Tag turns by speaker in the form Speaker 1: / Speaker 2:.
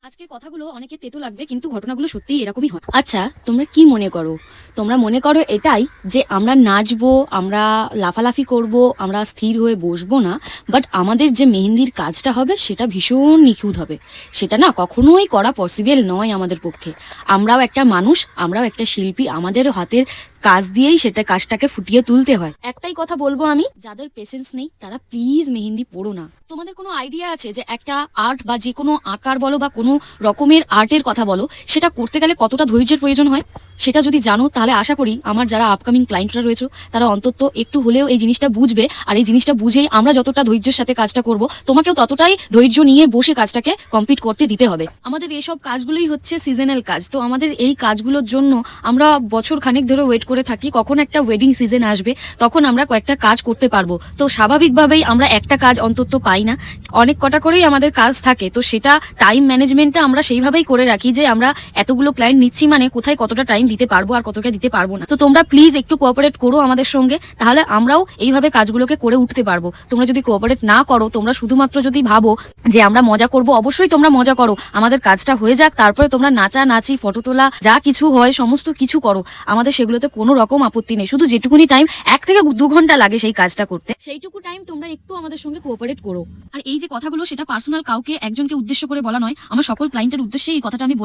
Speaker 1: আজকের কথাগুলো অনেকে তেতো লাগবে, কিন্তু ঘটনাগুলো সত্যিই এরকমই হয়। আচ্ছা, তোমরা কি মনে করো? তোমরা মনে করো এটাই যে আমরা নাচবো, আমরা লাফালাফি করব, আমরা স্থির হয়ে বসবো না, বাট আমাদের যে মেহেন্দির কাজটা হবে সেটা ভীষণ নিখুঁত হবে। সেটা না কখনোই করা পসিবল নয় আমাদের পক্ষে। আমরাও একটা মানুষ, আমরাও একটা শিল্পী, আমাদেরও হাতের কাজ দিয়েই সেটা কাজটাকে ফুটিয়ে তুলতে হয়। একটাই কথা বলবো আমি, যাদের পেশেন্স নেই তারা প্লিজ মেহেন্দি পড়ো না। তোমাদের কোনো আইডিয়া আছে যে একটা আর্ট বা যে কোনো আঁকার বলো বা কোনো রকমের আর্টের কথা বলো, সেটা করতে গেলে কতটা ধৈর্যের প্রয়োজন হয়? সেটা যদি জানো তাহলে আশা করি আমার যারা আপকামিং ক্লায়েন্টরা রয়েছে তারা অন্তত একটু হলেও এই জিনিসটা বুঝবে। আর এই জিনিসটা বুঝেই আমরা যতটা ধৈর্যের সাথে কাজটা করব, তোমাকেও ততটাই ধৈর্য নিয়ে বসে কাজটাকে কমপ্লিট করতে দিতে হবে। আমাদের এইসব কাজগুলোই হচ্ছে সিজনাল কাজ। তো আমাদের এই কাজগুলোর জন্য আমরা বছর খানেক ধরে ওয়েট করে থাকি কখন একটা ওয়েডিং সিজন আসবে, তখন আমরা কয়েকটা কাজ করতে পারবো। তো স্বাভাবিকভাবেই আমরা একটা কাজ অন্তত পাই না, অনেক কটা করেই আমাদের কাজ থাকে। তো সেটা টাইম ম্যানেজমেন্টটা আমরা সেইভাবেই করে রাখি যে আমরা এতগুলো ক্লায়েন্ট নিচ্ছি মানে কোথায় কতটা টাইম দিতে পারবো আর কতটা দিতে পারবো না। তো তোমরা প্লিজ একটু কোঅপারেট করো আমাদের সঙ্গে, তাহলে আমরাও এইভাবে কাজগুলোকে করে উঠতে পারবো। তোমরা যদি কোঅপারেট না করো, তোমরা শুধুমাত্র যদি ভাবো যে আমরা মজা করব, অবশ্যই তোমরা মজা করো, আমাদের কাজটা হয়ে যাক, তারপরে তোমরা নাচা নাচি ফটো তোলা যা কিছু হয় সমস্ত কিছু করো, আমাদের সেগুলোতে কোনো রকম আপত্তি নেই। শুধু যেটুকুনি টাইম 1 থেকে 2 ঘন্টা লাগে সেই কাজটা করতে, সেইটুকু টাইম তোমরা একটু আমাদের সঙ্গে কোঅপারেট করো। আর এই যে কথাগুলো সেটা পার্সোনাল কাউকে একজনকে উদ্দেশ্য করে বলা নয়, আমার সকল ক্লায়েন্টের উদ্দেশ্যে এই কথাটা আমি বলে